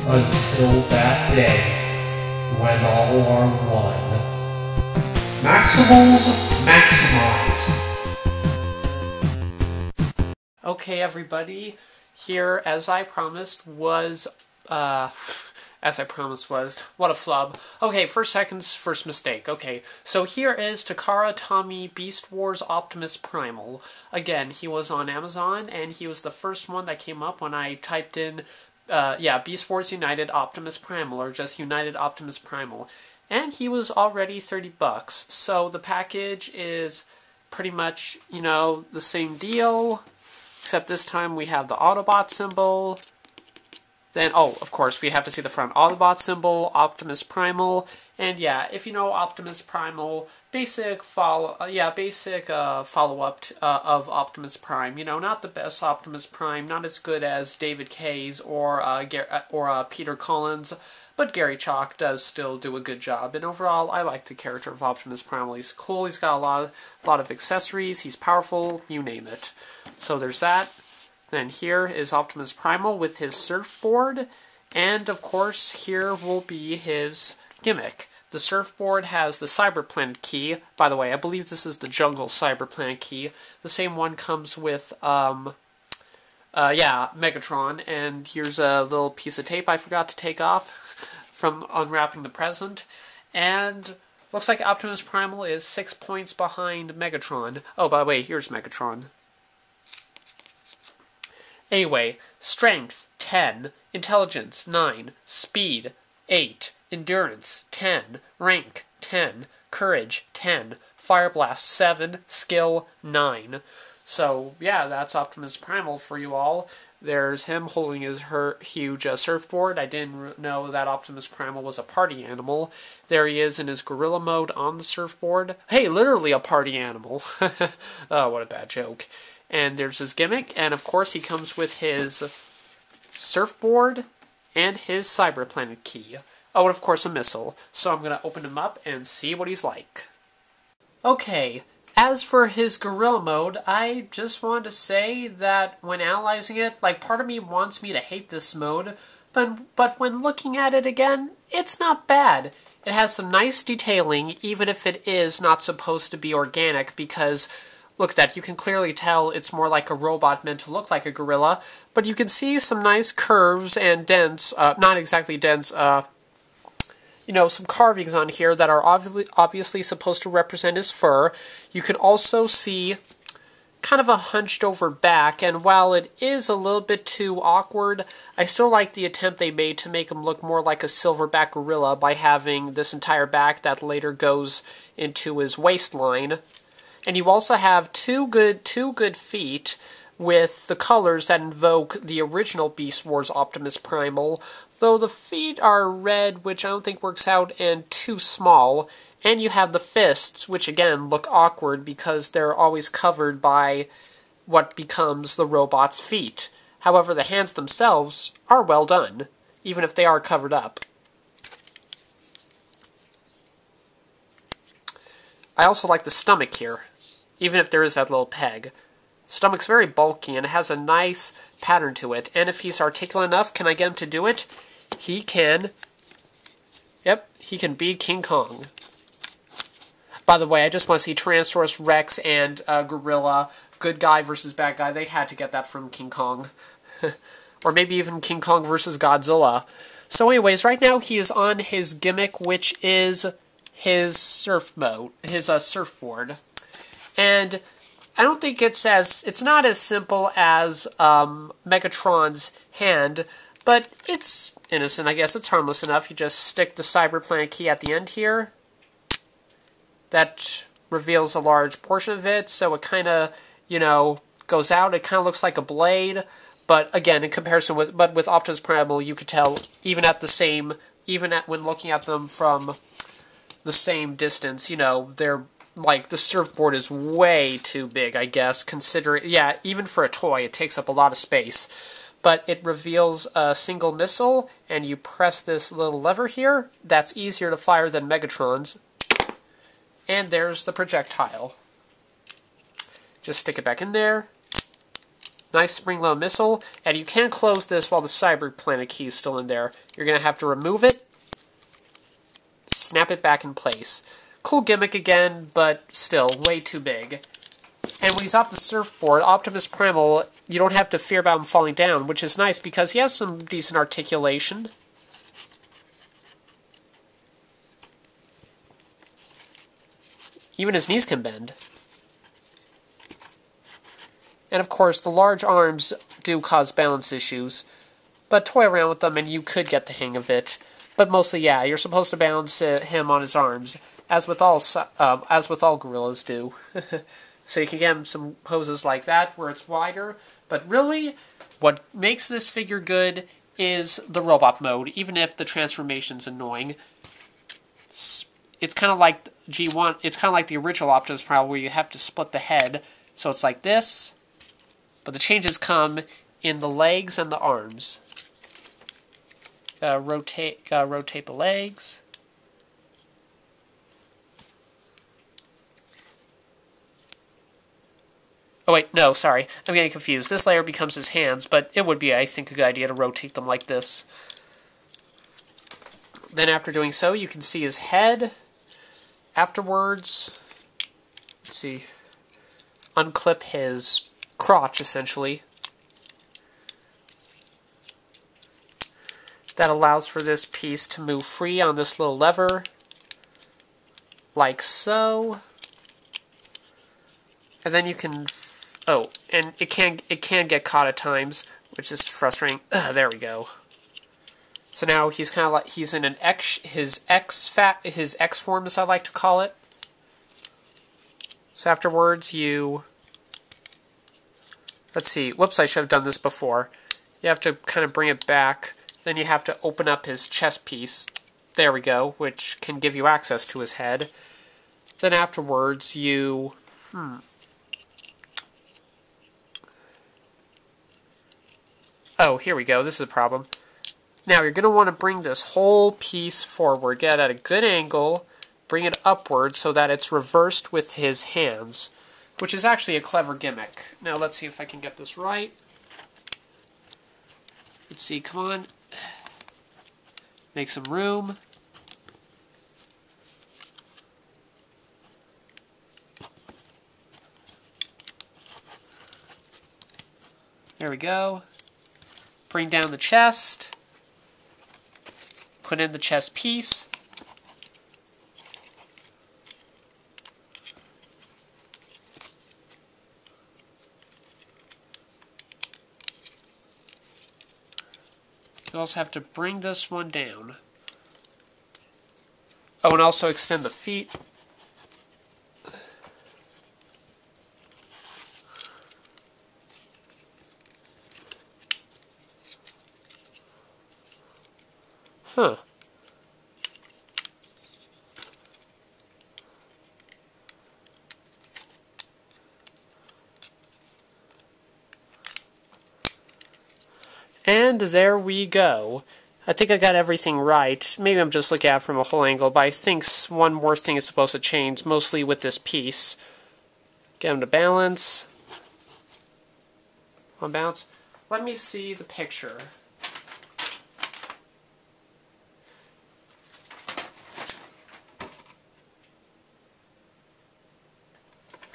until that day when all are one. Maximals maximize. Okay, everybody, here, as I promised, was, what a flub. Okay, first mistake. Okay, so here is Takara Tommy Beast Wars Optimus Primal. Again, he was on Amazon, and he was the first one that came up when I typed in, Beast Wars United Optimus Primal, or just United Optimus Primal. And he was already $30, so the package is pretty much, the same deal, except this time we have the Autobot symbol. Then, of course, we have to see the front Autobot symbol, Optimus Primal, and yeah, if you know Optimus Primal, basic follow-up of Optimus Prime. Not the best Optimus Prime, not as good as David Kay's or Peter Cullen's, but Gary Chalk does still do a good job. And overall, I like the character of Optimus Primal. He's cool. He's got a lot of accessories. He's powerful. You name it. So there's that. Then here is Optimus Primal with his surfboard, and of course here will be his gimmick. The surfboard has the Cyberplanet key. By the way, I believe this is the Jungle Cyberplanet key. The same one comes with, Megatron, and here's a little piece of tape I forgot to take off from unwrapping the present, and looks like Optimus Primal is 6 points behind Megatron. Oh, by the way, here's Megatron. Anyway, strength, 10, intelligence, 9, speed, 8, endurance, 10, rank, 10, courage, 10, fire blast, 7, skill, 9. So, yeah, that's Optimus Primal for you all. There's him holding his huge surfboard. I didn't know that Optimus Primal was a party animal. There he is in his gorilla mode on the surfboard. Hey, literally a party animal. Oh, what a bad joke. And there's his gimmick, and of course he comes with his surfboard and his Cyberplanet key. Oh, and of course a missile. So I'm going to open him up and see what he's like. Okay, as for his gorilla mode, I just wanted to say that when analyzing it, part of me wants me to hate this mode, but when looking at it again, it's not bad. It has some nice detailing, even if it is not supposed to be organic, because look at that, you can clearly tell it's more like a robot meant to look like a gorilla, but you can see some nice curves and dents, not exactly dents, some carvings on here that are obviously supposed to represent his fur. You can also see kind of a hunched over back, and while it is a little bit too awkward, I still like the attempt they made to make him look more like a silverback gorilla by having this entire back that later goes into his waistline. And you also have two good feet with the colors that invoke the original Beast Wars Optimus Primal, though the feet are red, which I don't think works out, and too small. And you have the fists, which again look awkward because they're always covered by what becomes the robot's feet. However, the hands themselves are well done, even if they are covered up. I also like the stomach here, even if there is that little peg. Stomach's very bulky, and it has a nice pattern to it. And if he's articulate enough, can I get him to do it? He can. Yep, he can be King Kong. By the way, I just want to see Tyrannosaurus Rex and Gorilla, good guy versus bad guy. They had to get that from King Kong. Or maybe even King Kong versus Godzilla. So anyways, right now he is on his gimmick, which is his surfboard. And I don't think it's not as simple as Megatron's hand, but it's innocent, I guess. It's harmless enough. You just stick the Cyberplanet key at the end here. That reveals a large portion of it, so it kind of, goes out. It kind of looks like a blade, but again, in comparison with Optimus Primal, you could tell, when looking at them from the same distance, they're the surfboard is way too big, I guess, considering, even for a toy, it takes up a lot of space. But it reveals a single missile, and you press this little lever here. That's easier to fire than Megatron's. And there's the projectile. Just stick it back in there. Nice spring-load missile, and you can close this while the Cyber Planet key is still in there. You're going to have to remove it, snap it back in place. Cool gimmick again, but still way too big. And when he's off the surfboard, Optimus Primal, you don't have to fear about him falling down, which is nice because he has some decent articulation. Even his knees can bend. And of course, the large arms do cause balance issues, but toy around with them and you could get the hang of it. But mostly, yeah, you're supposed to balance him on his arms, as with all gorillas do. So you can get him some poses like that where it's wider. But really, what makes this figure good is the robot mode, even if the transformation's annoying. It's kind of like G1. It's kind of like the original Optimus Primal, where you have to split the head. So it's like this, but the changes come in the legs and the arms. Rotate the legs. Oh wait, no, sorry. I'm getting confused. This layer becomes his hands, but it would be, I think, a good idea to rotate them like this. Then after doing so, you can see his head. Afterwards, let's see, unclip his crotch, essentially. That allows for this piece to move free on this little lever, like so. And then you can, oh, and it can get caught at times, which is frustrating. There we go. So now he's kind of like, he's in an his X form, as I like to call it. So afterwards you, let's see, whoops, I should have done this before. You have to kind of bring it back, then you have to open up his chest piece. There we go, which can give you access to his head. Then afterwards you, oh, here we go, this is a problem. Now, you're going to want to bring this whole piece forward, get it at a good angle, bring it upward so that it's reversed with his hands, which is actually a clever gimmick. Now, let's see if I can get this right. Let's see, come on. Make some room. There we go. Bring down the chest. Put in the chest piece. You also have to bring this one down. Oh, and also extend the feet. Huh. And there we go. I think I got everything right. Maybe I'm just looking at it from a whole angle, but I think one more thing is supposed to change, mostly with this piece. Get him to balance. On balance. Let me see the picture.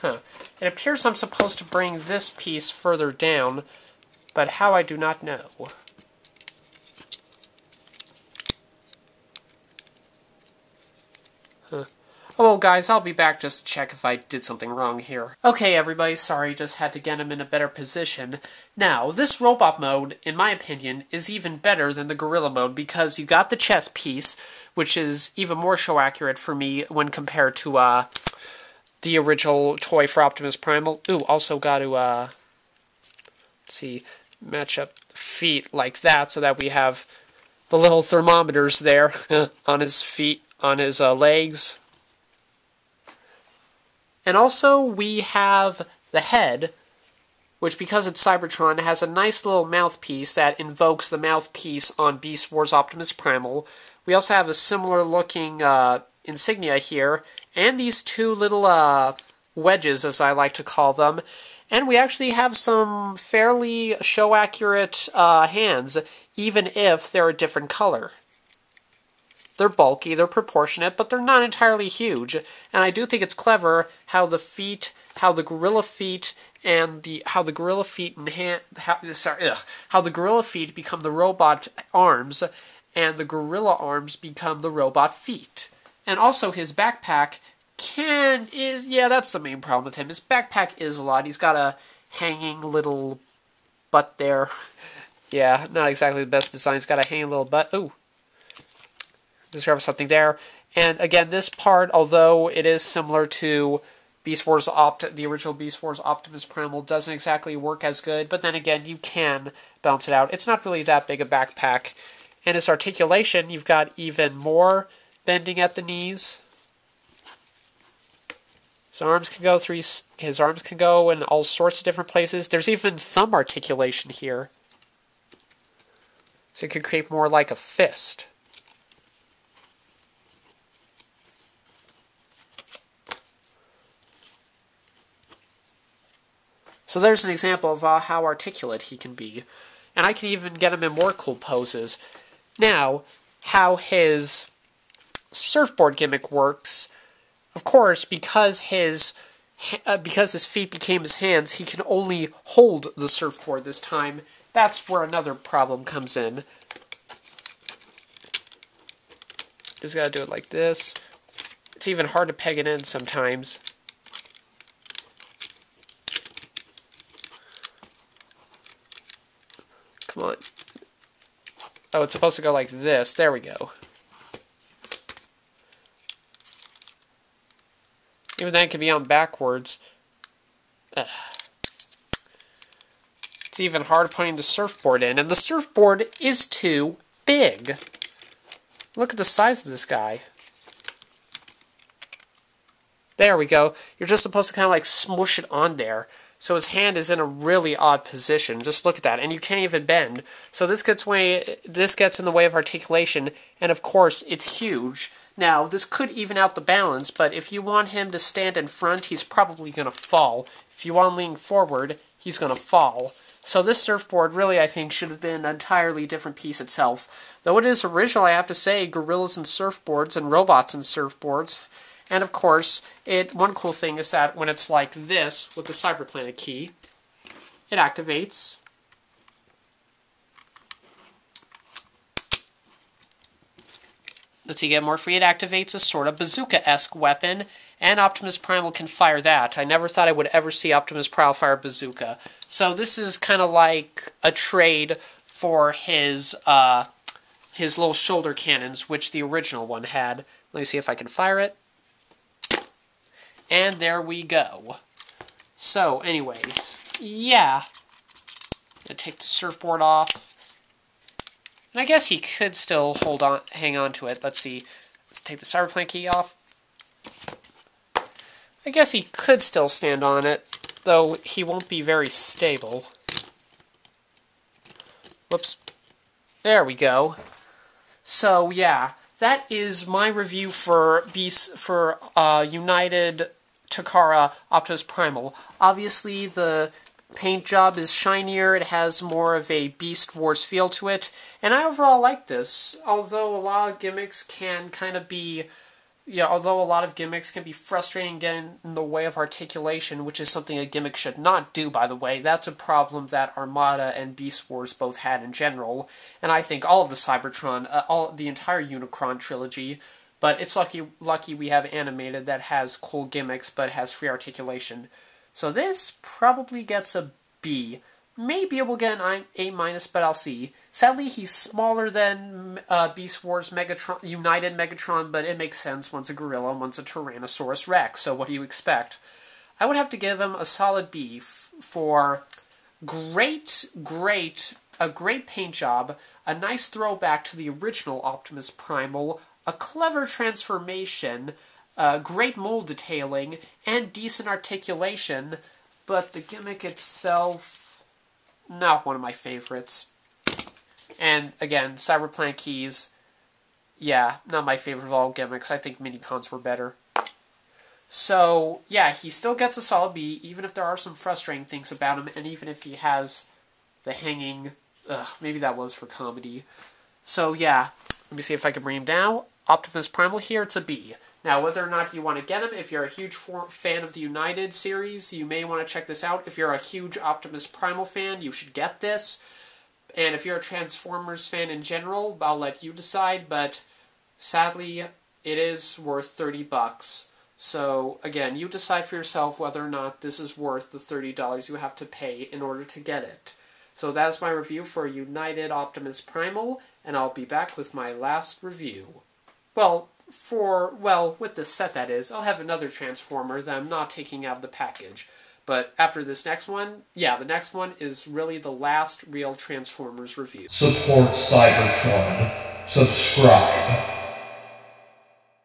Huh. It appears I'm supposed to bring this piece further down, but how I do not know. Huh. Oh, well, guys, I'll be back just to check if I did something wrong here. Okay, everybody, sorry, just had to get him in a better position. Now, this robot mode, in my opinion, is even better than the gorilla mode because you got the chest piece, which is even more show accurate for me when compared to, the original toy for Optimus Primal. Ooh, also got to, let's see, match up feet like that so that we have the little thermometers there on his feet, on his legs. And also we have the head, which because it's Cybertron has a nice little mouthpiece that invokes the mouthpiece on Beast Wars Optimus Primal. We also have a similar looking insignia here, and these two little wedges, as I like to call them. And we actually have some fairly show-accurate hands, even if they're a different color. They're bulky, they're proportionate, but they're not entirely huge. And I do think it's clever how the feet, how the gorilla feet and how the gorilla feet become the robot arms, and the gorilla arms become the robot feet. And also his backpack that's the main problem with him. His backpack is a lot. He's got a hanging little butt there. Yeah, not exactly the best design. He's got a hanging little butt. Ooh. Discover something there. And again, this part, although it is similar to Beast Wars the original Beast Wars Optimus Primal, doesn't exactly work as good, but then again, you can balance it out. It's not really that big a backpack. And his articulation, you've got even more bending at the knees. His arms can go in all sorts of different places. There's even thumb articulation here. So it could create more like a fist. So there's an example of how articulate he can be. And I can even get him in more cool poses. Now, how his surfboard gimmick works, of course, because his feet became his hands, he can only hold the surfboard this time. That's where another problem comes in. Just gotta do it like this. It's even hard to peg it in sometimes. Come on. Oh, it's supposed to go like this. There we go. Even then, it can be on backwards. It's even hard putting the surfboard in. And the surfboard is too big. Look at the size of this guy. There we go. You're just supposed to kind of like smush it on there. So his hand is in a really odd position. Just look at that. And you can't even bend. So this gets in the way of articulation. And of course, it's huge. Now, this could even out the balance, but if you want him to stand in front, he's probably going to fall. If you want him leaning forward, he's going to fall. So this surfboard really, I think, should have been an entirely different piece itself. Though it is original, I have to say, gorillas and surfboards and robots and surfboards. And of course, one cool thing is that when it's like this, with the Cyberplanet key, it activates. Let's see, get more free. It activates a sort of bazooka-esque weapon, and Optimus Primal can fire that. I never thought I would ever see Optimus Primal fire a bazooka. So this is kind of like a trade for his little shoulder cannons, which the original one had. Let me see if I can fire it. And there we go. So, anyways, yeah. Gonna take the surfboard off. And I guess he could still hang on to it. Let's see. Let's take the Cyberplanet key off. I guess he could still stand on it, though he won't be very stable. Whoops. There we go. So, yeah. That is my review for United Takara Optimus Primal. Obviously, the paint job is shinier, it has more of a Beast Wars feel to it, and I overall like this, although a lot of gimmicks can kind of be, although a lot of gimmicks can be frustrating, getting in the way of articulation, which is something a gimmick should not do, by the way. That's a problem that Armada and Beast Wars both had in general, and I think all of the Cybertron, the entire Unicron trilogy, but it's lucky we have animated that has cool gimmicks, but has free articulation. So this probably gets a B. Maybe it will get an A-, but I'll see. Sadly, he's smaller than Beast Wars United Megatron, but it makes sense. One's a gorilla, one's a Tyrannosaurus Rex, so what do you expect? I would have to give him a solid B for a great paint job, a nice throwback to the original Optimus Primal, a clever transformation, great mold detailing, and decent articulation, but the gimmick itself, not one of my favorites. And again, Cyberplanet keys, yeah, not my favorite of all gimmicks. I think Minicons were better. So, yeah, he still gets a solid B, even if there are some frustrating things about him, and even if he has the hanging... maybe that was for comedy. So, yeah, let me see if I can bring him down. Optimus Primal here, it's a B. Now, whether or not you want to get him, if you're a huge fan of the United series, you may want to check this out. If you're a huge Optimus Primal fan, you should get this. And if you're a Transformers fan in general, I'll let you decide, but sadly, it is worth $30. So, again, you decide for yourself whether or not this is worth the $30 you have to pay in order to get it. So that's my review for United Optimus Primal, and I'll be back with my last review. With this set that is, I'll have another Transformer that I'm not taking out of the package. But after this next one, the next one is really the last real Transformers review. Support Cybertron. Subscribe.